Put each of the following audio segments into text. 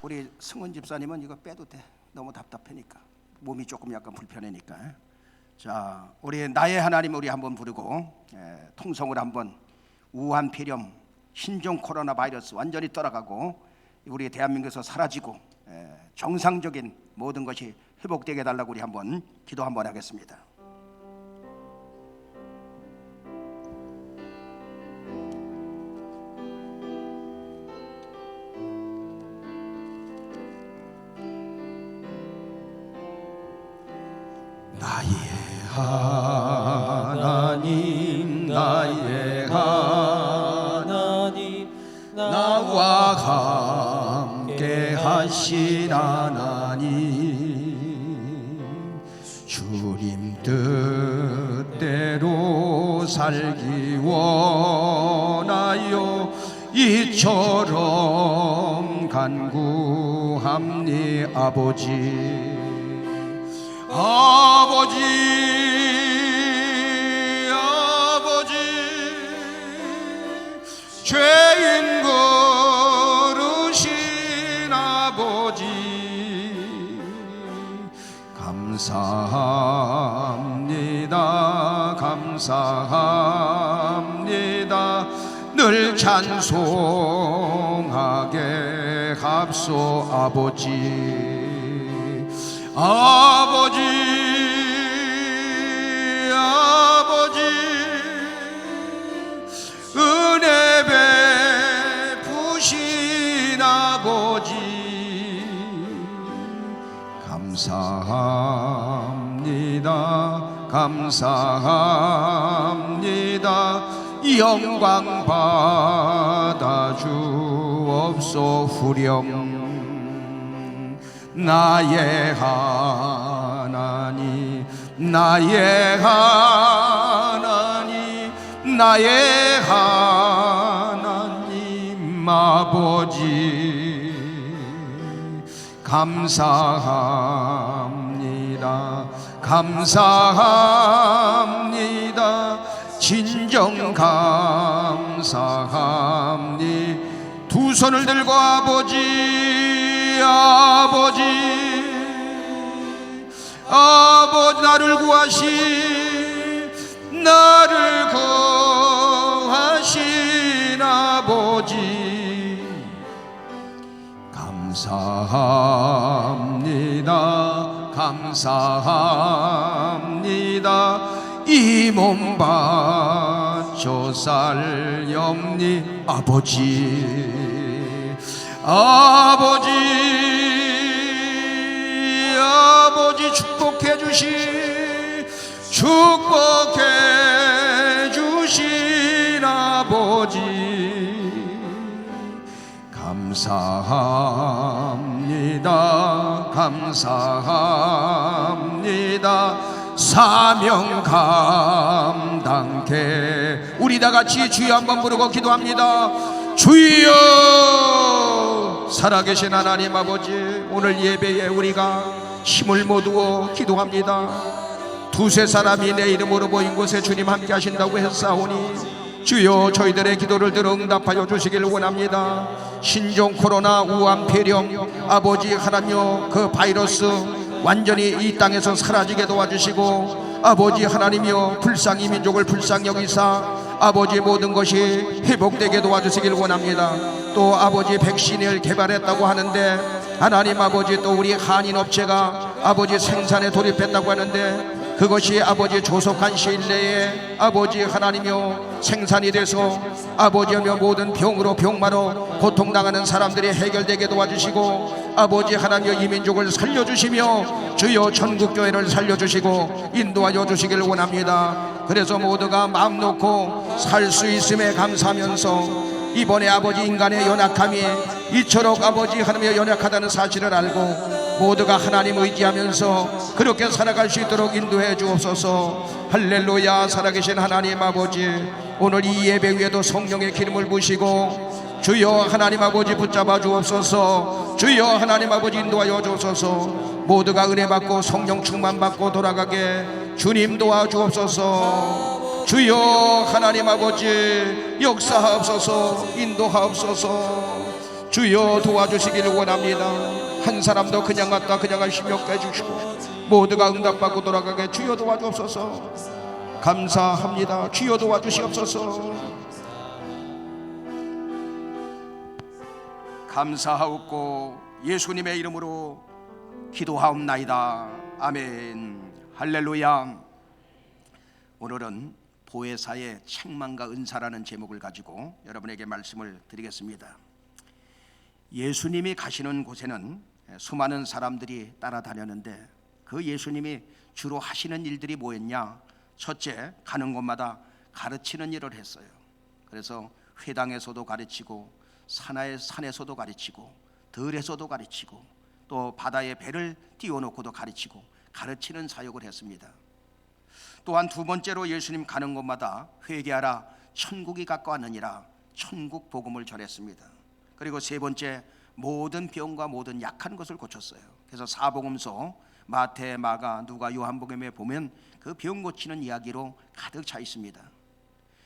우리 승훈 집사님은 이거 빼도 돼. 너무 답답하니까. 몸이 조금 약간 불편하니까. 자, 우리 나의 하나님 우리 한번 부르고 통성을 한번 우한 폐렴, 신종 코로나 바이러스 완전히 떠나가고 우리 대한민국에서 사라지고 정상적인 모든 것이 회복되게 해달라고 우리 한번 기도 한번 하겠습니다. 나의 하나님, 나의 하나님, 나와 함께 하신 하나님, 주님 뜻대로 살기 원하여 이처럼 간구합니 아버지. 아버지, 아버지, 죄인 거르신 아버지, 감사합니다, 감사합니다. 늘 찬송하게 합소 아버지. 아버지, 아버지, 은혜 베푸신 아버지, 감사합니다, 감사합니다. 영광 받아 주옵소. 후렴. 나의 하나님, 나의 하나님, 나의 하나님 아버지, 감사합니다, 감사합니다. 진정 감사합니다. 두 손을 들고 아버지, 아버지, 아버지, 나를 구하신 아버지, 감사합니다, 감사합니다. 이 몸 바쳐 살렵니 아버지, 아버지, 아버지, 축복해 주신 아버지, 감사합니다, 감사합니다. 사명 감당케 우리 다 같이 주여 한번 부르고 기도합니다. 주여, 살아계신 하나님 아버지, 오늘 예배에 우리가 힘을 모두어 기도합니다. 두세 사람이 내 이름으로 모인 곳에 주님 함께 하신다고 했사오니 주여, 저희들의 기도를 들어 응답하여 주시길 원합니다. 신종 코로나 우한 폐렴 아버지 하나님여, 그 바이러스 완전히 이 땅에서 사라지게 도와주시고 아버지 하나님이여, 불쌍히 민족을 불쌍히 여기사 아버지 모든 것이 회복되게 도와주시길 원합니다. 또 아버지 백신을 개발했다고 하는데 하나님 아버지, 또 우리 한인업체가 아버지 생산에 돌입했다고 하는데 그것이 아버지 조속한 시일 내에 아버지 하나님이여 생산이 돼서 아버지여 모든 병으로 병마로 고통당하는 사람들이 해결되게 도와주시고 아버지 하나님이여, 이 민족을 살려주시며 주여 전국교회를 살려주시고 인도하여 주시길 원합니다. 그래서 모두가 마음 놓고 살 수 있음에 감사하면서 이번에 아버지 인간의 연약함이 이처럼 아버지 하나님의 연약하다는 사실을 알고 모두가 하나님 의지하면서 그렇게 살아갈 수 있도록 인도해 주옵소서. 할렐루야. 살아계신 하나님 아버지, 오늘 이 예배 위에도 성령의 기름을 부으시고 주여 하나님 아버지 붙잡아 주옵소서. 주여 하나님 아버지 인도하여 주옵소서. 모두가 은혜 받고 성령 충만 받고 돌아가게 주님 도와주옵소서. 주여 하나님 아버지 역사하옵소서. 인도하옵소서. 주여 도와주시길 원합니다. 한 사람도 그냥 갔다 그냥 갈 심히 없게 해주시고 모두가 응답받고 돌아가게 주여 도와주옵소서. 감사합니다. 주여 도와주시옵소서. 감사하옵고 예수님의 이름으로 기도하옵나이다. 아멘. 할렐루야. 오늘은 보혜사의 책망과 은사라는 제목을 가지고 여러분에게 말씀을 드리겠습니다. 예수님이 가시는 곳에는 수많은 사람들이 따라다녔는데 그 예수님이 주로 하시는 일들이 뭐였냐? 첫째, 가는 곳마다 가르치는 일을 했어요. 그래서 회당에서도 가르치고 산에서도 가르치고 들에서도 가르치고 또 바다에 배를 띄워놓고도 가르치고 가르치는 사역을 했습니다. 또한 두 번째로 예수님 가는 곳마다 회개하라 천국이 가까웠느니라 천국 복음을 전했습니다. 그리고 세 번째, 모든 병과 모든 약한 것을 고쳤어요. 그래서 사복음서 마태, 마가, 누가, 요한복음에 보면 그 병 고치는 이야기로 가득 차 있습니다.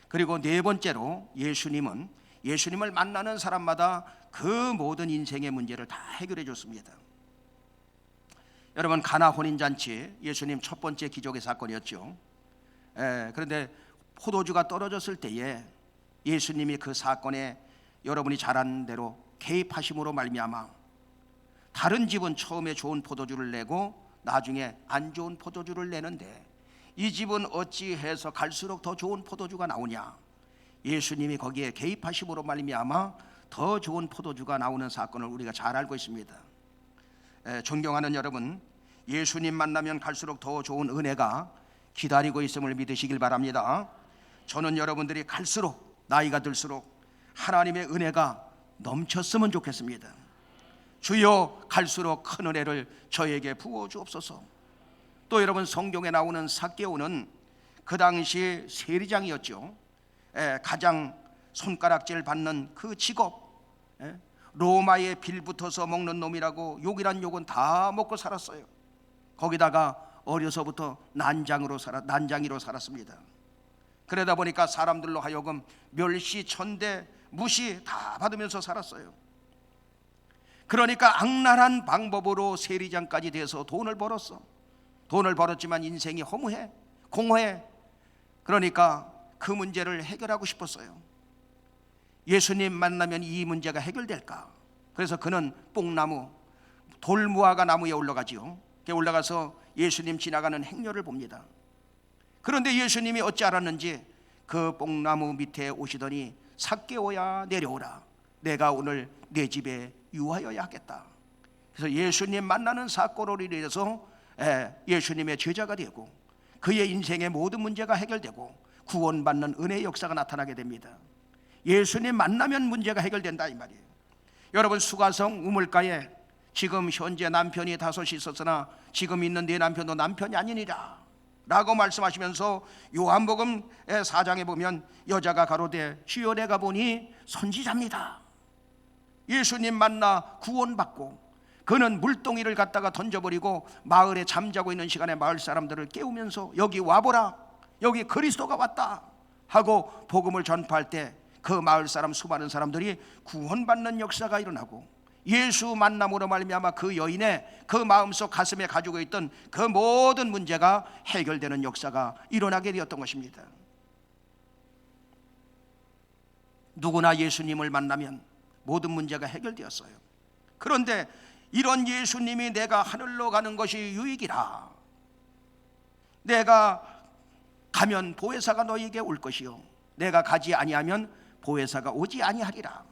그리고 네 번째로 예수님을 만나는 사람마다 그 모든 인생의 문제를 다 해결해 줬습니다. 여러분, 가나 혼인잔치 예수님 첫 번째 기적의 사건이었죠. 그런데 포도주가 떨어졌을 때에 예수님이 그 사건에 여러분이 잘 아는 대로 개입하심으로 말미암아 다른 집은 처음에 좋은 포도주를 내고 나중에 안 좋은 포도주를 내는데 이 집은 어찌해서 갈수록 더 좋은 포도주가 나오냐? 예수님이 거기에 개입하심으로 말미암아 더 좋은 포도주가 나오는 사건을 우리가 잘 알고 있습니다. 존경하는 여러분, 예수님 만나면 갈수록 더 좋은 은혜가 기다리고 있음을 믿으시길 바랍니다. 저는 여러분들이 갈수록 나이가 들수록 하나님의 은혜가 넘쳤으면 좋겠습니다. 주여 갈수록 큰 은혜를 저에게 부어 주옵소서. 또 여러분, 성경에 나오는 삭개오는 그 당시 세리장이었죠. 가장 손가락질 받는 그 직업, 로마에 빌붙어서 먹는 놈이라고 욕이란 욕은 다 먹고 살았어요. 거기다가 어려서부터 난장이로 살았습니다. 그러다 보니까 사람들로 하여금 멸시, 천대, 무시 다 받으면서 살았어요. 그러니까 악랄한 방법으로 세리장까지 돼서 돈을 벌었어. 돈을 벌었지만 인생이 허무해, 공허해. 그러니까 그 문제를 해결하고 싶었어요. 예수님 만나면 이 문제가 해결될까? 그래서 그는 뽕나무, 돌무화과 나무에 올라가지요. 올라가서 예수님 지나가는 행렬을 봅니다. 그런데 예수님이 어찌 알았는지 그 뽕나무 밑에 오시더니 삭개오야 내려오라. 내가 오늘 내 집에 유하여야 하겠다. 그래서 예수님 만나는 사건으로 인해서 예수님의 제자가 되고 그의 인생의 모든 문제가 해결되고 구원받는 은혜의 역사가 나타나게 됩니다. 예수님 만나면 문제가 해결된다 이 말이에요. 여러분, 수가성 우물가에 지금 현재 남편이 5이 있었으나 지금 있는 네 남편도 남편이 아니니라 라고 말씀하시면서 요한복음 4장에 보면 여자가 가로되 주여 내가 보니 선지자입니다. 예수님 만나 구원받고 그는 물동이를 갖다가 던져버리고 마을에 잠자고 있는 시간에 마을 사람들을 깨우면서 여기 와보라, 여기 그리스도가 왔다 하고 복음을 전파할 때 그 마을 사람 수많은 사람들이 구원받는 역사가 일어나고 예수 만남으로 말미암아 그 여인의 그 마음속 가슴에 가지고 있던 그 모든 문제가 해결되는 역사가 일어나게 되었던 것입니다. 누구나 예수님을 만나면 모든 문제가 해결되었어요. 그런데 이런 예수님이 내가 하늘로 가는 것이 유익이라, 내가 가면 보혜사가 너희에게 올 것이요 내가 가지 아니하면 보혜사가 오지 아니하리라.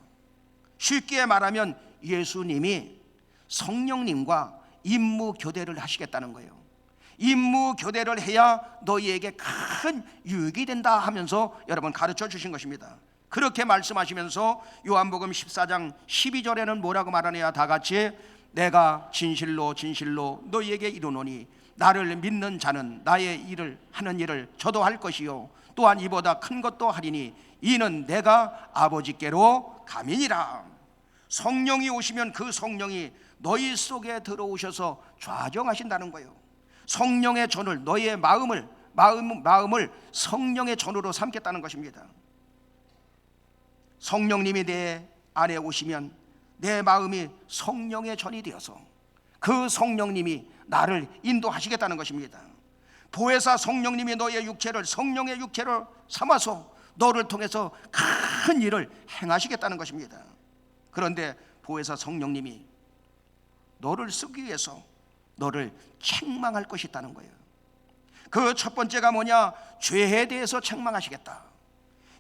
쉽게 말하면 예수님이 성령님과 임무 교대를 하시겠다는 거예요. 임무 교대를 해야 너희에게 큰 유익이 된다 하면서 여러분 가르쳐 주신 것입니다. 그렇게 말씀하시면서 요한복음 14장 12절에는 뭐라고 말하느냐? 다 같이 내가 진실로 진실로 너희에게 이르노니 나를 믿는 자는 나의 일을 하는 일을 저도 할 것이요 또한 이보다 큰 것도 하리니 이는 내가 아버지께로 감이니라. 성령이 오시면 그 성령이 너희 속에 들어오셔서 좌정하신다는 거예요. 성령의 전을, 너희의 마음을 성령의 전으로 삼겠다는 것입니다. 성령님이 내 안에 오시면 내 마음이 성령의 전이 되어서 그 성령님이 나를 인도하시겠다는 것입니다. 보혜사 성령님이 너의 육체를 성령의 육체를 삼아서 너를 통해서 큰 일을 행하시겠다는 것입니다. 그런데 보혜사 성령님이 너를 쓰기 위해서 너를 책망할 것이 있다는 거예요. 그 첫 번째가 뭐냐? 죄에 대해서 책망하시겠다.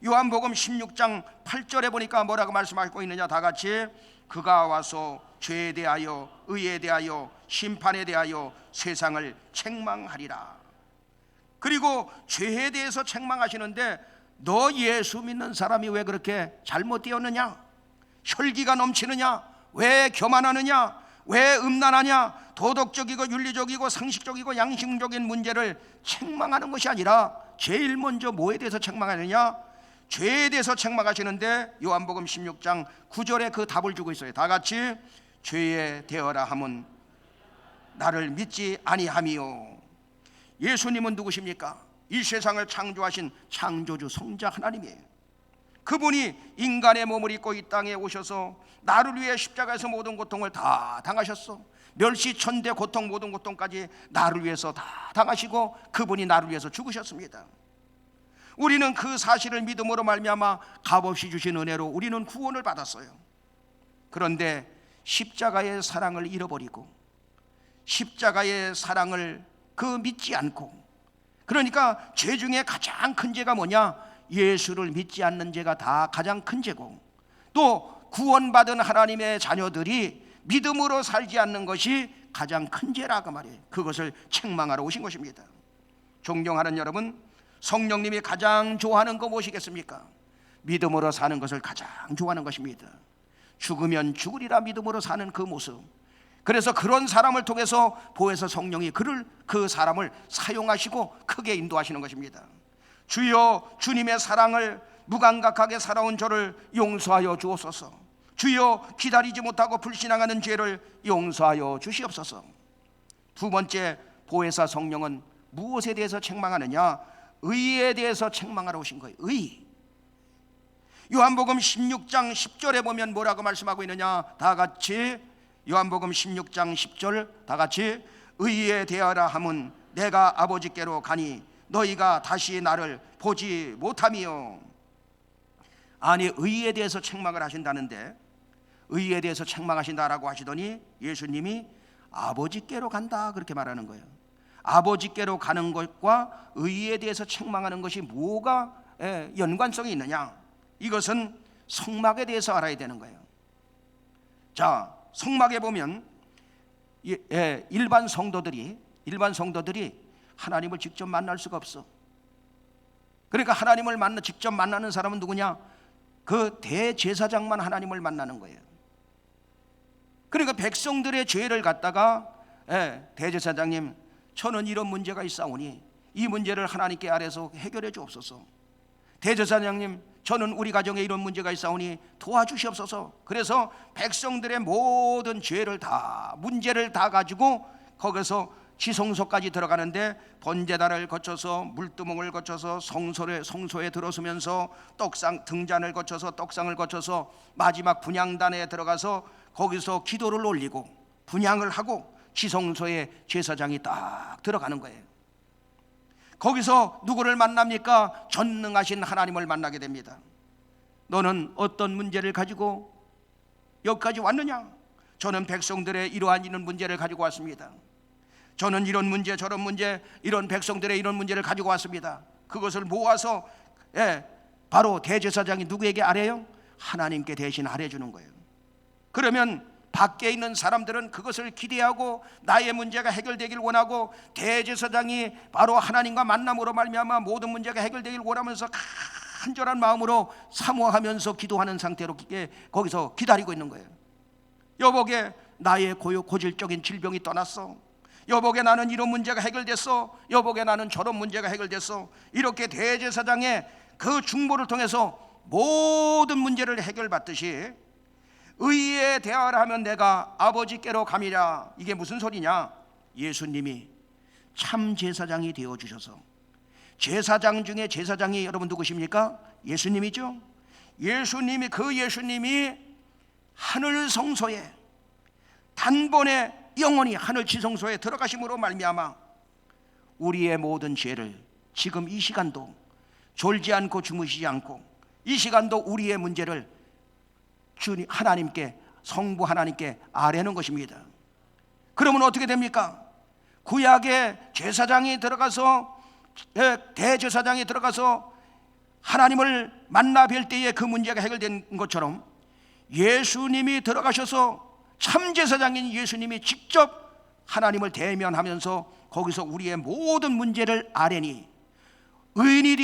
요한복음 16장 8절에 보니까 뭐라고 말씀하고 있느냐? 다 같이 그가 와서 죄에 대하여 의에 대하여 심판에 대하여 세상을 책망하리라. 그리고 죄에 대해서 책망하시는데 너 예수 믿는 사람이 왜 그렇게 잘못되었느냐? 혈기가 넘치느냐? 왜 교만하느냐? 왜 음란하냐? 도덕적이고 윤리적이고 상식적이고 양심적인 문제를 책망하는 것이 아니라 제일 먼저 뭐에 대해서 책망하느냐? 죄에 대해서 책망하시는데 요한복음 16장 9절에 그 답을 주고 있어요. 다 같이 죄에 대하라 함은 나를 믿지 아니함이요. 예수님은 누구십니까? 이 세상을 창조하신 창조주 성자 하나님이에요. 그분이 인간의 몸을 입고 이 땅에 오셔서 나를 위해 십자가에서 모든 고통을 다 당하셨어. 멸시 천대 고통 모든 고통까지 나를 위해서 다 당하시고 그분이 나를 위해서 죽으셨습니다. 우리는 그 사실을 믿음으로 말미암아 값없이 주신 은혜로 우리는 구원을 받았어요. 그런데 십자가의 사랑을 잃어버리고 십자가의 사랑을 믿지 않고, 그러니까 죄 중에 가장 큰 죄가 뭐냐? 예수를 믿지 않는 죄가 다 가장 큰 죄고, 또 구원받은 하나님의 자녀들이 믿음으로 살지 않는 것이 가장 큰 죄라고 말이에요. 그것을 책망하러 오신 것입니다. 존경하는 여러분, 성령님이 가장 좋아하는 거 무엇이겠습니까? 믿음으로 사는 것을 가장 좋아하는 것입니다. 죽으면 죽으리라 믿음으로 사는 그 모습. 그래서 그런 사람을 통해서 보혜사 성령이 그 사람을 사용하시고 크게 인도하시는 것입니다. 주여, 주님의 사랑을 무감각하게 살아온 저를 용서하여 주옵소서. 주여, 기다리지 못하고 불신앙하는 죄를 용서하여 주시옵소서. 두 번째, 보혜사 성령은 무엇에 대해서 책망하느냐? 의에 대해서 책망하러 오신 거예요. 의. 요한복음 16장 10절에 보면 뭐라고 말씀하고 있느냐? 다 같이 요한복음 16장 10절 다 같이 의에 대하라 함은 내가 아버지께로 가니 너희가 다시 나를 보지 못함이요. 아니, 의에 대해서 책망을 하신다는데, 의에 대해서 책망하신다라고 하시더니 예수님이 아버지께로 간다 그렇게 말하는 거예요. 아버지께로 가는 것과 의에 대해서 책망하는 것이 뭐가 연관성이 있느냐? 이것은 성막에 대해서 알아야 되는 거예요. 자, 성막에 보면 일반 성도들이 하나님을 직접 만날 수가 없어. 그러니까 하나님을 직접 만나는 사람은 누구냐? 그 대제사장만 하나님을 만나는 거예요. 그러니까 백성들의 죄를 갖다가 대제사장님, 저는 이런 문제가 있사오니 이 문제를 하나님께 아래서 해결해 주옵소서. 대제사장님, 저는 우리 가정에 이런 문제가 있사오니 도와주시옵소서. 그래서 백성들의 모든 죄를 다, 문제를 다 가지고 거기서 지성소까지 들어가는데 번제단을 거쳐서 물두멍을 거쳐서 성소에 들어서면서 떡상 등잔을 거쳐서 떡상을 거쳐서 마지막 분향단에 들어가서 거기서 기도를 올리고 분향을 하고 지성소에 제사장이 딱 들어가는 거예요. 거기서 누구를 만납니까? 전능하신 하나님을 만나게 됩니다. 너는 어떤 문제를 가지고 여기까지 왔느냐? 저는 백성들의 이러한 문제를 가지고 왔습니다. 저는 이런 문제 저런 문제, 이런 백성들의 이런 문제를 가지고 왔습니다. 그것을 모아서 바로 대제사장이 누구에게 아뢰요? 하나님께 대신 아뢰주는 거예요. 그러면 밖에 있는 사람들은 그것을 기대하고 나의 문제가 해결되길 원하고, 대제사장이 바로 하나님과 만남으로 말미암아 모든 문제가 해결되길 원하면서 간절한 마음으로 사모하면서 기도하는 상태로 거기서 기다리고 있는 거예요. 여보게, 나의 고질적인 질병이 떠났어. 여보게, 나는 이런 문제가 해결됐어. 여보게, 나는 저런 문제가 해결됐어. 이렇게 대제사장의 그 중보를 통해서 모든 문제를 해결받듯이 의에 대하라 하면 내가 아버지께로 감이라. 이게 무슨 소리냐? 예수님이 참 제사장이 되어주셔서, 제사장 중에 제사장이 여러분 누구십니까? 예수님이죠. 예수님이 하늘 성소에 단번에 영원히 하늘 지성소에 들어가심으로 말미암아 우리의 모든 죄를 지금 이 시간도 졸지 않고 주무시지 않고 이 시간도 우리의 문제를 주님 하나님께, 성부 하나님께 아뢰는 것입니다. 그러면 어떻게 됩니까? 구약의 제사장이 들어가서, 대제사장이 들어가서 하나님을 만나 뵐 때에 그 문제가 해결된 것처럼 예수님이 들어가셔서 참 제사장인 예수님이 직접 하나님을 대면하면서 거기서 우리의 모든 문제를 아뢰니 의인이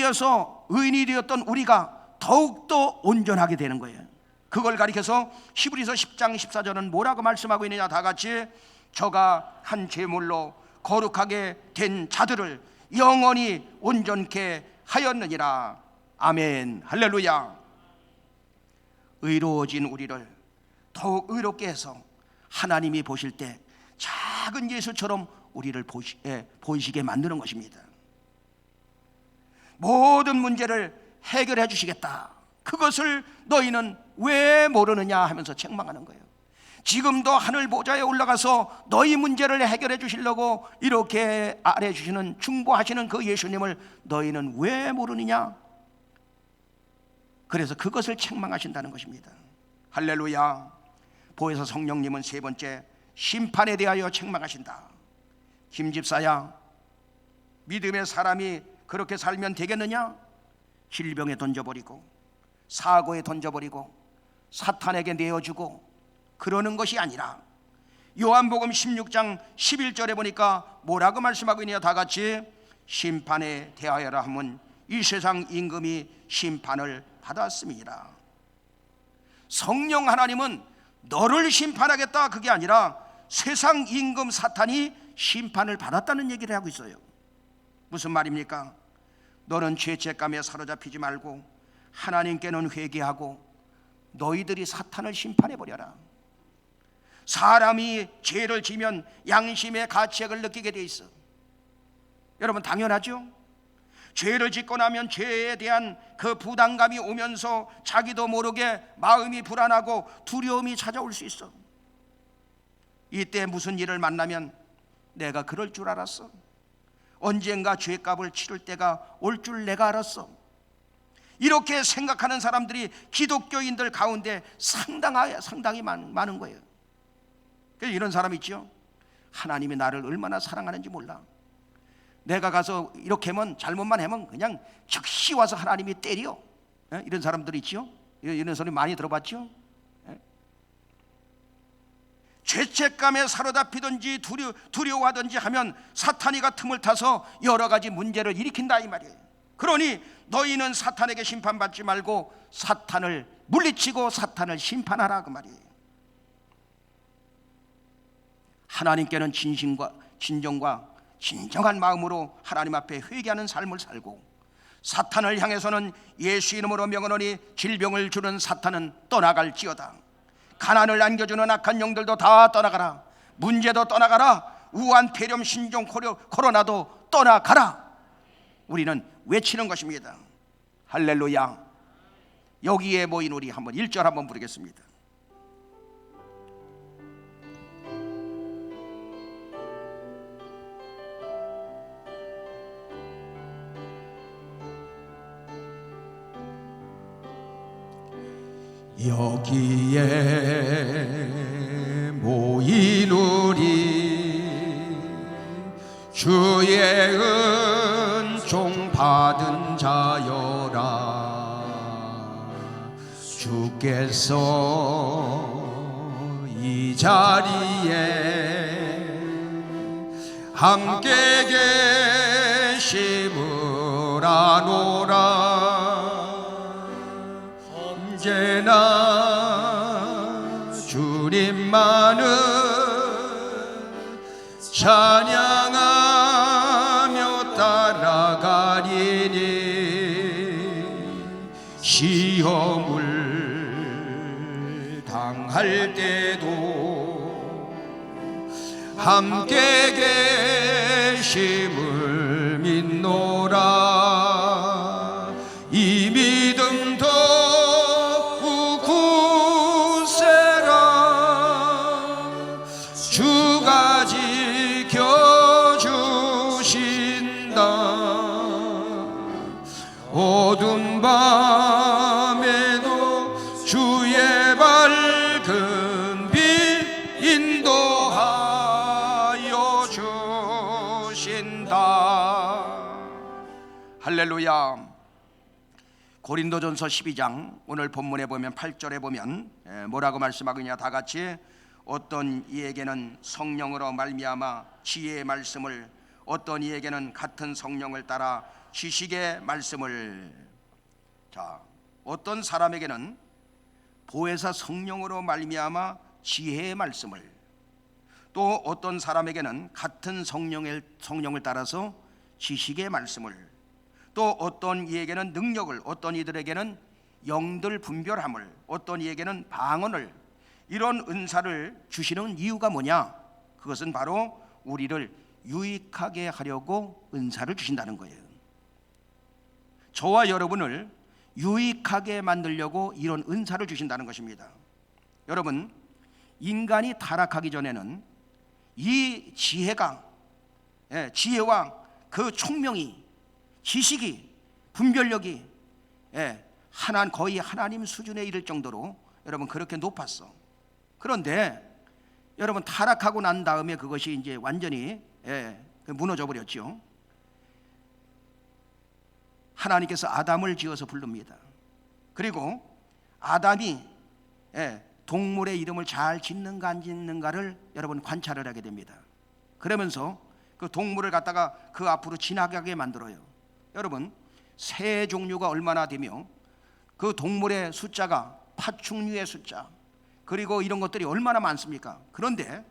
되었던 우리가 더욱더 온전하게 되는 거예요. 그걸 가리켜서 히브리서 10장 14절은 뭐라고 말씀하고 있느냐? 다 같이 저가 한 제물로 거룩하게 된 자들을 영원히 온전케 하였느니라. 아멘. 할렐루야. 의로워진 우리를 더욱 의롭게 해서 하나님이 보실 때 작은 예수처럼 우리를 보이시게 만드는 것입니다. 모든 문제를 해결해 주시겠다. 그것을 너희는 왜 모르느냐 하면서 책망하는 거예요. 지금도 하늘 보좌에 올라가서 너희 문제를 해결해 주시려고 이렇게 아뢰 주시는, 중보하시는 그 예수님을 너희는 왜 모르느냐? 그래서 그것을 책망하신다는 것입니다. 할렐루야. 보혜사 성령님은 세 번째, 심판에 대하여 책망하신다. 김집사야, 믿음의 사람이 그렇게 살면 되겠느냐? 질병에 던져버리고 사고에 던져버리고 사탄에게 내어주고 그러는 것이 아니라 요한복음 16장 11절에 보니까 뭐라고 말씀하고 있느냐? 다 같이 심판에 대하여라 하면 이 세상 임금이 심판을 받았음이니라. 성령 하나님은 너를 심판하겠다 그게 아니라 세상 임금 사탄이 심판을 받았다는 얘기를 하고 있어요. 무슨 말입니까? 너는 죄책감에 사로잡히지 말고 하나님께는 회개하고 너희들이 사탄을 심판해버려라. 사람이 죄를 지면 양심의 가책을 느끼게 돼 있어. 여러분 당연하죠? 죄를 짓고 나면 죄에 대한 그 부담감이 오면서 자기도 모르게 마음이 불안하고 두려움이 찾아올 수 있어. 이때 무슨 일을 만나면 내가 그럴 줄 알았어. 언젠가 죄값을 치를 때가 올 줄 내가 알았어. 이렇게 생각하는 사람들이 기독교인들 가운데 상당히 많은 거예요. 그래서 이런 사람 있죠. 하나님이 나를 얼마나 사랑하는지 몰라. 내가 가서 이렇게 하면, 잘못만 하면 그냥 즉시 와서 하나님이 때려. 이런 사람들이 있죠. 이런 소리 많이 들어봤죠. 죄책감에 사로잡히든지 두려워하든지 하면 사탄이가 틈을 타서 여러 가지 문제를 일으킨다 이 말이에요. 그러니 너희는 사탄에게 심판받지 말고 사탄을 물리치고 사탄을 심판하라 그 말이에요. 하나님께는 진정과 진정한 마음으로 하나님 앞에 회개하는 삶을 살고, 사탄을 향해서는 예수 이름으로 명하노니 질병을 주는 사탄은 떠나갈지어다. 가난을 안겨주는 악한 영들도 다 떠나가라. 문제도 떠나가라. 우한, 폐렴, 신종, 코로나도 떠나가라. 우리는 외치는 것입니다. 할렐루야. 여기에 모인 우리 한번 1절 한번 부르겠습니다. 여기에 모인 우리 주의 은총 받은 자여라. 주께서 이 자리에 함께 계심을 아노라. 언제나 주님만을 찬양하며 따라가리니 시험을 당할 때도 함께 계심을 믿노라. 이 믿음 더욱 굳세라. 주가 지켜주신다. 어두운 밤에도 주의 밝은 빛 인도하여 주신다. 할렐루야. 고린도전서 12장 오늘 본문에 보면 8절에 보면 뭐라고 말씀하느냐. 다 같이 어떤 이에게는 성령으로 말미암아 지혜의 말씀을, 어떤 이에게는 같은 성령을 따라 지식의 말씀을. 자, 어떤 사람에게는 보혜사 성령으로 말미암아 지혜의 말씀을, 또 어떤 사람에게는 같은 성령을 따라서 지식의 말씀을, 또 어떤 이에게는 능력을, 어떤 이들에게는 영들 분별함을, 어떤 이에게는 방언을, 이런 은사를 주시는 이유가 뭐냐? 그것은 바로 우리를 유익하게 하려고 은사를 주신다는 거예요. 저와 여러분을 유익하게 만들려고 이런 은사를 주신다는 것입니다. 여러분, 인간이 타락하기 전에는 이 지혜가, 지혜와 그 총명이, 지식이, 분별력이 거의 하나님 수준에 이를 정도로 여러분 그렇게 높았어. 그런데 여러분 타락하고 난 다음에 그것이 이제 완전히 무너져 버렸죠. 하나님께서 아담을 지어서 부릅니다. 그리고 아담이 동물의 이름을 잘 짓는가 안 짓는가를 여러분 관찰을 하게 됩니다. 그러면서 그 동물을 갖다가 그 앞으로 지나가게 만들어요. 여러분, 새 종류가 얼마나 되며 그 동물의 숫자가 파충류의 숫자, 그리고 이런 것들이 얼마나 많습니까? 그런데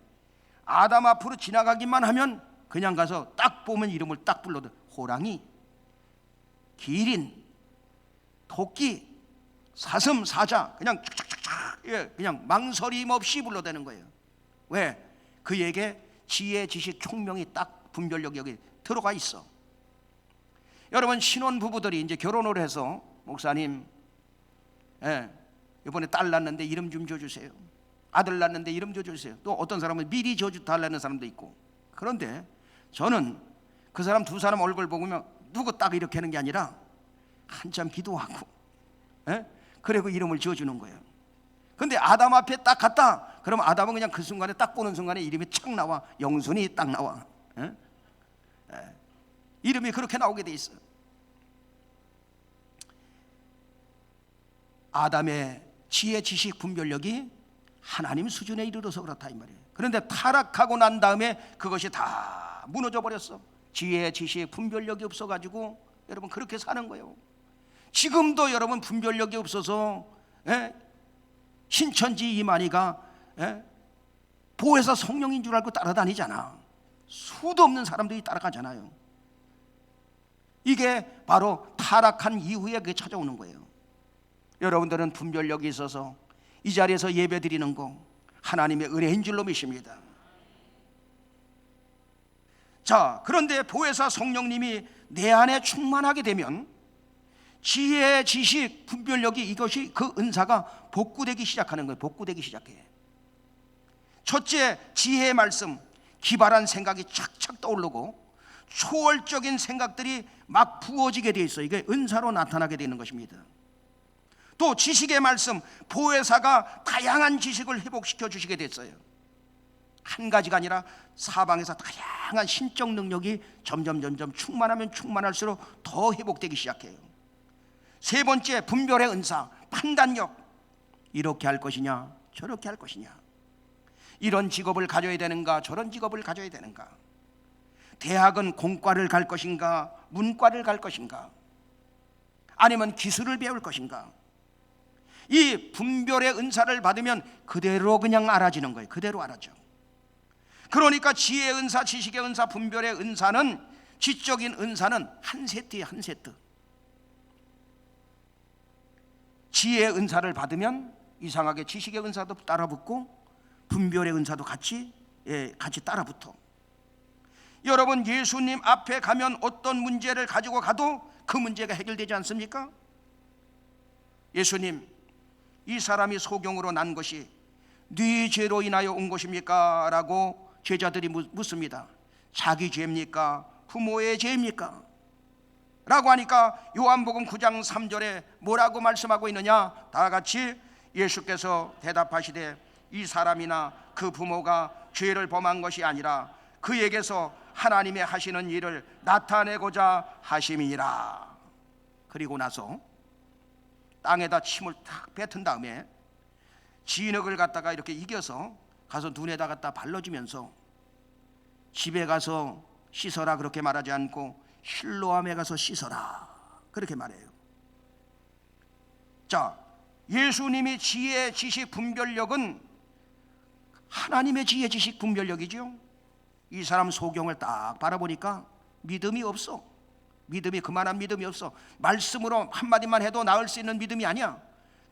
아담 앞으로 지나가기만 하면 그냥 가서 딱 보면 이름을 딱 불러도 호랑이, 기린, 토끼, 사슴, 사자, 그냥 쫙쫙쫙 그냥 망설임 없이 불러대는 거예요. 왜? 그에게 지혜, 지식, 총명이 딱 분별력이 여기 들어가 있어. 여러분, 신혼 부부들이 이제 결혼을 해서 목사님, 이번에 딸 낳는데 이름 좀 줘주세요. 아들 낳는데 이름 줘주세요. 또 어떤 사람은 미리 줘달라는 사람도 있고. 그런데 저는 그 사람 두 사람 얼굴 보면 누구 딱 이렇게 하는 게 아니라 한참 기도하고, 그리고 이름을 지어주는 거예요. 근데 아담 앞에 딱 갔다 그러면 아담은 그냥 그 순간에 딱 보는 순간에 이름이 착 나와. 영순이 딱 나와. 이름이 그렇게 나오게 돼 있어요. 아담의 지혜, 지식, 분별력이 하나님 수준에 이르러서 그렇다 이 말이에요. 그런데 타락하고 난 다음에 그것이 다 무너져 버렸어. 지혜, 지식, 분별력이 없어가지고 여러분 그렇게 사는 거예요. 지금도 여러분 분별력이 없어서 신천지 이만희가 보혜사 성령인 줄 알고 따라다니잖아. 수도 없는 사람들이 따라가잖아요. 이게 바로 타락한 이후에 그게 찾아오는 거예요. 여러분들은 분별력이 있어서 이 자리에서 예배 드리는 거 하나님의 은혜인 줄로 믿습니다. 자, 그런데 보혜사 성령님이 내 안에 충만하게 되면 지혜, 지식, 분별력이, 이것이 그 은사가 복구되기 시작하는 거예요. 복구되기 시작해. 첫째, 지혜의 말씀, 기발한 생각이 착착 떠오르고 초월적인 생각들이 막 부어지게 돼 있어요. 이게 은사로 나타나게 되는 것입니다. 또 지식의 말씀, 보혜사가 다양한 지식을 회복시켜 주시게 됐어요. 한 가지가 아니라 사방에서 다양한 신적 능력이 점점 충만하면 충만할수록 더 회복되기 시작해요. 세 번째, 분별의 은사, 판단력. 이렇게 할 것이냐 저렇게 할 것이냐, 이런 직업을 가져야 되는가 저런 직업을 가져야 되는가, 대학은 공과를 갈 것인가 문과를 갈 것인가, 아니면 기술을 배울 것인가. 이 분별의 은사를 받으면 그대로 그냥 알아지는 거예요. 그대로 알아져. 그러니까 지혜의 은사, 지식의 은사, 분별의 은사는, 지적인 은사는 한 세트예요. 한 세트. 지혜의 은사를 받으면 이상하게 지식의 은사도 따라붙고 분별의 은사도 같이 따라붙어. 여러분, 예수님 앞에 가면 어떤 문제를 가지고 가도 그 문제가 해결되지 않습니까? 예수님, 이 사람이 소경으로 난 것이 네 죄로 인하여 온 것입니까? 라고 제자들이 묻습니다. 자기 죄입니까? 부모의 죄입니까? 라고 하니까 요한복음 9장 3절에 뭐라고 말씀하고 있느냐? 다 같이 예수께서 대답하시되 이 사람이나 그 부모가 죄를 범한 것이 아니라 그에게서 하나님의 하시는 일을 나타내고자 하심이니라. 그리고 나서 땅에다 침을 탁 뱉은 다음에 진흙을 갖다가 이렇게 이겨서 가서 눈에다 갖다 발라주면서 집에 가서 씻어라 그렇게 말하지 않고 실로암에 가서 씻어라 그렇게 말해요. 자, 예수님이 지혜, 지식, 분별력은 하나님의 지혜, 지식, 분별력이죠. 이 사람 소경을 딱 바라보니까 믿음이 없어. 믿음이 그만한 믿음이 없어. 말씀으로 한마디만 해도 나을 수 있는 믿음이 아니야.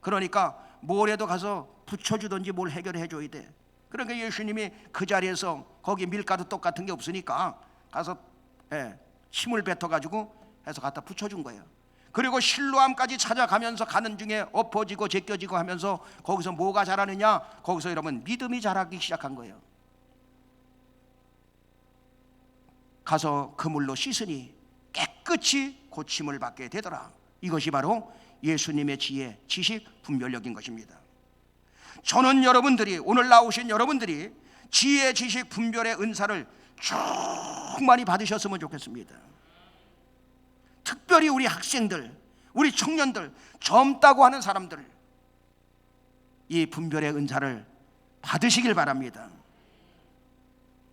그러니까 뭐라도 가서 붙여주든지 뭘 해결해 줘야 돼. 그러니까 예수님이 그 자리에서 거기 밀가루 똑같은 게 없으니까 가서 침을 뱉어가지고 해서 갖다 붙여준 거예요. 그리고 실로암까지 찾아가면서 가는 중에 엎어지고 제껴지고 하면서 거기서 뭐가 자라느냐? 거기서 여러분 믿음이 자라기 시작한 거예요. 가서 그물로 씻으니 깨끗이 고침을 받게 되더라. 이것이 바로 예수님의 지혜, 지식, 분별력인 것입니다. 저는 여러분들이, 오늘 나오신 여러분들이 지혜, 지식, 분별의 은사를 충만히 받으셨으면 좋겠습니다. 특별히 우리 학생들, 우리 청년들, 젊다고 하는 사람들, 이 분별의 은사를 받으시길 바랍니다.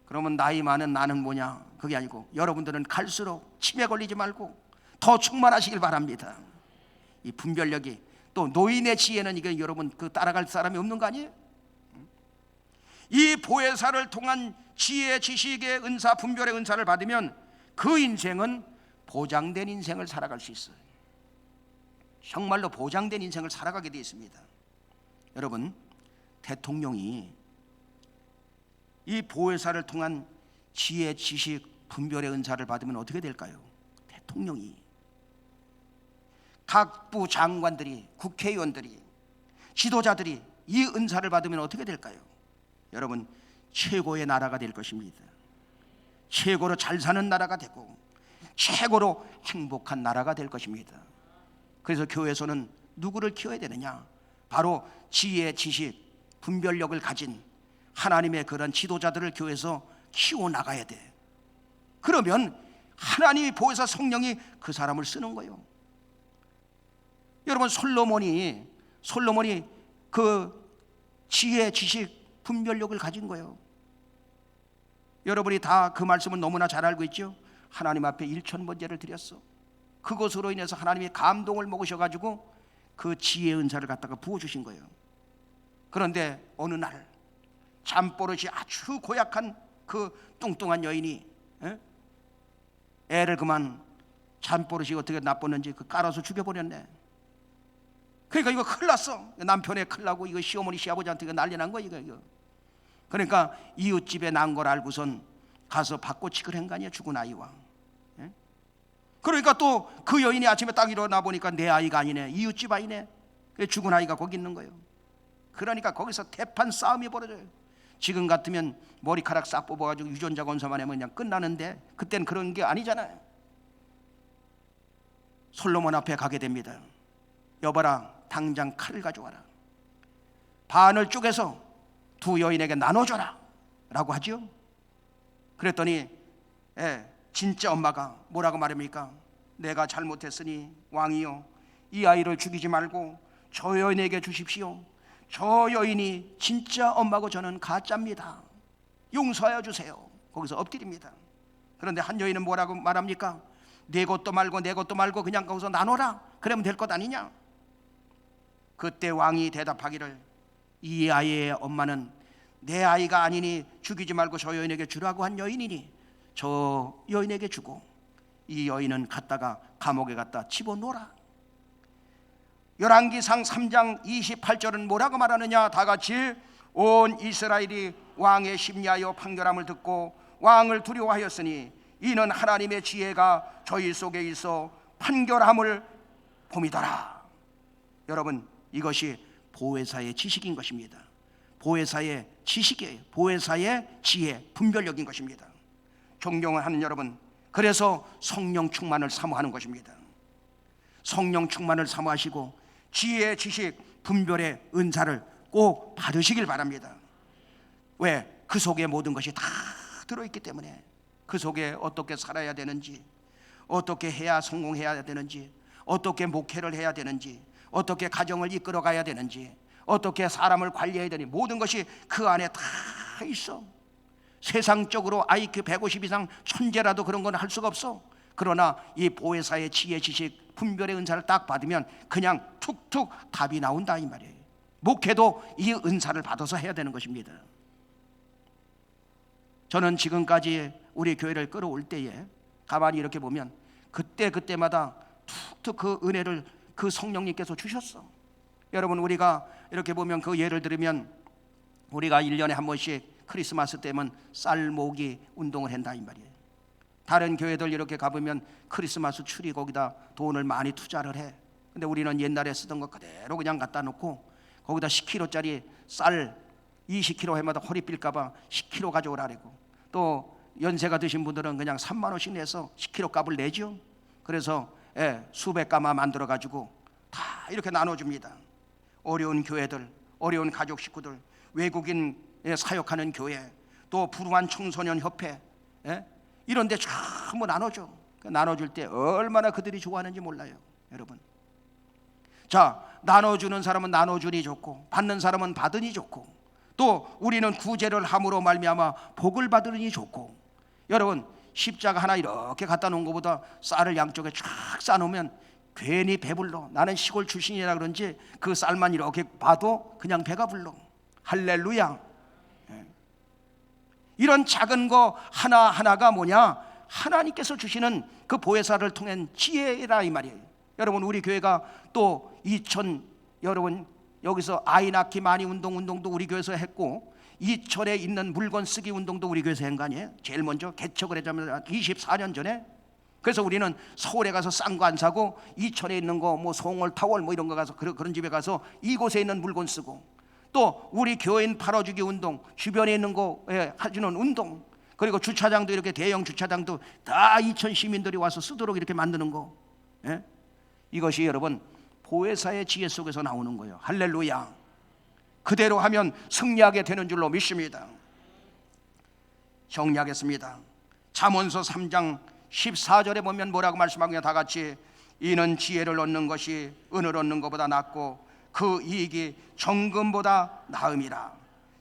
그러면 나이 많은 나는 뭐냐? 그게 아니고 여러분들은 갈수록 치매 걸리지 말고 더 충만하시길 바랍니다. 이 분별력이, 또 노인의 지혜는 이게 여러분 그 따라갈 사람이 없는 거 아니에요? 이 보혜사를 통한 지혜, 지식의 은사, 분별의 은사를 받으면 그 인생은 보장된 인생을 살아갈 수 있어요. 정말로 보장된 인생을 살아가게 되어 있습니다. 여러분, 대통령이 이 보혜사를 통한 지혜, 지식, 분별의 은사를 받으면 어떻게 될까요? 대통령이, 각부 장관들이, 국회의원들이, 지도자들이 이 은사를 받으면 어떻게 될까요? 여러분, 최고의 나라가 될 것입니다. 최고로 잘 사는 나라가 되고 최고로 행복한 나라가 될 것입니다. 그래서 교회에서는 누구를 키워야 되느냐? 바로 지혜, 지식, 분별력을 가진 하나님의 그런 지도자들을 교회에서 키워나가야 돼. 그러면 하나님이 보혜사 성령이 그 사람을 쓰는 거예요. 여러분, 솔로몬이 그 지혜, 지식, 분별력을 가진 거예요. 여러분이 다 그 말씀은 너무나 잘 알고 있죠. 하나님 앞에 1,000번제를 드렸어. 그것으로 인해서 하나님이 감동을 먹으셔가지고 그 지혜의 은사를 갖다가 부어주신 거예요. 그런데 어느 날 잠버릇이 아주 고약한 그 뚱뚱한 여인이 애를 그만, 잠버릇이 어떻게 나빴는지 그 깔아서 죽여버렸네. 그러니까 이거 큰일 났어. 남편에 큰일 나고 이거 시어머니 시아버지한테 이거 난리 난 거야 이거. 그러니까 이웃집에 난 걸 알고선 가서 바꿔치기를 한 거 아니야, 죽은 아이와. 그러니까 또 그 여인이 아침에 딱 일어나 보니까 내 아이가 아니네, 이웃집 아이네. 죽은 아이가 거기 있는 거예요. 그러니까 거기서 대판 싸움이 벌어져요. 지금 같으면 머리카락 싹 뽑아가지고 유전자 검사만 하면 그냥 끝나는데 그때는 그런 게 아니잖아요. 솔로몬 앞에 가게 됩니다. 여봐라, 당장 칼을 가져와라. 반을 쪼개서 두 여인에게 나눠줘라 라고 하죠. 그랬더니 진짜 엄마가 뭐라고 말합니까? 내가 잘못했으니 왕이여, 이 아이를 죽이지 말고 저 여인에게 주십시오. 저 여인이 진짜 엄마고 저는 가짜입니다. 용서하여 주세요. 거기서 엎드립니다. 그런데 한 여인은 뭐라고 말합니까? 내 것도 말고 그냥 거기서 나눠라. 그러면 될 것 아니냐? 그때 왕이 대답하기를, 이 아이의 엄마는 내 아이가 아니니 죽이지 말고 저 여인에게 주라고 한 여인이니 저 여인에게 주고 이 여인은 갔다가 감옥에 갖다 집어넣어라. 열왕기상 3장 28절은 뭐라고 말하느냐? 다 같이, 온 이스라엘이 왕의 심리하여 판결함을 듣고 왕을 두려워하였으니 이는 하나님의 지혜가 저희 속에 있어 판결함을 봄이더라. 여러분, 이것이 보혜사의 지식인 것입니다. 보혜사의 지식이에요. 보혜사의 지혜, 분별력인 것입니다. 존경하는 여러분, 그래서 성령 충만을 사모하는 것입니다. 성령 충만을 사모하시고 지혜, 지식, 분별의 은사를 꼭 받으시길 바랍니다. 왜? 그 속에 모든 것이 다 들어있기 때문에. 그 속에 어떻게 살아야 되는지, 어떻게 해야 성공해야 되는지, 어떻게 목회를 해야 되는지, 어떻게 가정을 이끌어가야 되는지, 어떻게 사람을 관리해야 되는지, 모든 것이 그 안에 다 있어. 세상적으로 IQ 150 이상 천재라도 그런 건 할 수가 없어. 그러나 이 보혜사의 지혜, 지식, 분별의 은사를 딱 받으면 그냥 툭툭 답이 나온다 이 말이에요. 목회도 이 은사를 받아서 해야 되는 것입니다. 저는 지금까지 우리 교회를 끌어올 때에 가만히 이렇게 보면 그때마다 툭툭 그 은혜를 그 성령님께서 주셨어. 여러분, 우리가 이렇게 보면 그 예를 들으면 우리가 1년에 한 번씩 크리스마스 때면 쌀 모기 운동을 한다 이 말이에요. 다른 교회들 이렇게 가보면 크리스마스 추리 거기다 돈을 많이 투자를 해. 근데 우리는 옛날에 쓰던 거 그대로 그냥 갖다 놓고 거기다 10kg짜리 쌀 20kg 해마다 허리 삘까봐 10kg 가져오라고. 또 연세가 드신 분들은 그냥 3만 원씩 내서 10kg 값을 내죠. 그래서 수백 가마 만들어 가지고 다 이렇게 나눠줍니다. 어려운 교회들, 어려운 가족 식구들, 외국인 사역하는 교회, 또 불우한 청소년 협회, 이런 데 전부 나눠줘. 나눠줄 때 얼마나 그들이 좋아하는지 몰라요, 여러분. 자, 나눠주는 사람은 나눠주니 좋고 받는 사람은 받으니 좋고 또 우리는 구제를 함으로 말미암아 복을 받으니 좋고. 여러분, 십자가 하나 이렇게 갖다 놓은 것보다 쌀을 양쪽에 쫙 싸놓으면 괜히 배불러. 나는 시골 출신이라 그런지 그 쌀만 이렇게 봐도 그냥 배가 불러. 할렐루야. 이런 작은 거 하나하나가 뭐냐? 하나님께서 주시는 그 보혜사를 통한 지혜라 이 말이에요. 여러분, 우리 교회가 또 여러분 여기서 아이 낳기 많이 운동도 우리 교회에서 했고, 이천에 있는 물건 쓰기 운동도 우리 교회에서 한 거 아니에요? 제일 먼저 개척을 했자면 24년 전에. 그래서 우리는 서울에 가서 싼 거 안 사고 이천에 있는 거 뭐 송월 타월 뭐 이런 거 가서 그런 집에 가서 이곳에 있는 물건 쓰고, 또 우리 교인 팔아주기 운동, 주변에 있는 거 해주는 운동, 그리고 주차장도 이렇게 대형 주차장도 다 이천 시민들이 와서 쓰도록 이렇게 만드는 거. 이것이 여러분 보혜사의 지혜 속에서 나오는 거예요. 할렐루야. 그대로 하면 승리하게 되는 줄로 믿습니다. 정리하겠습니다. 잠언서 3장 14절에 보면 뭐라고 말씀하냐? 다 같이. 이는 지혜를 얻는 것이 은을 얻는 것보다 낫고 그 이익이 정금보다 나음이라.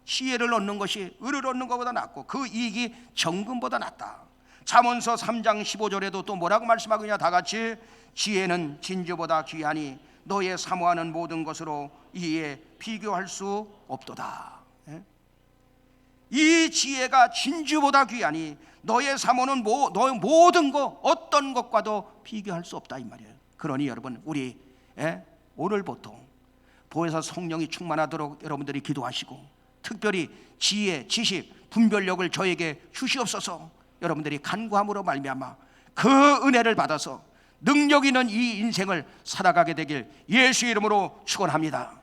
지혜를 얻는 것이 은을 얻는 것보다 낫고 그 이익이 정금보다 낫다. 잠언서 3장 15절에도 또 뭐라고 말씀하느냐? 다 같이. 지혜는 진주보다 귀하니 너의 사모하는 모든 것으로 이에 비교할 수 없도다. 이 지혜가 진주보다 귀하니 너의 사모는 너의 모든 것 어떤 것과도 비교할 수 없다 이 말이에요. 그러니 여러분, 우리 오늘부터 보혜사 성령이 충만하도록 여러분들이 기도하시고, 특별히 지혜, 지식, 분별력을 저에게 주시옵소서. 여러분들이 간구함으로 말미암아 그 은혜를 받아서 능력 있는 이 인생을 살아가게 되길 예수 이름으로 축원합니다.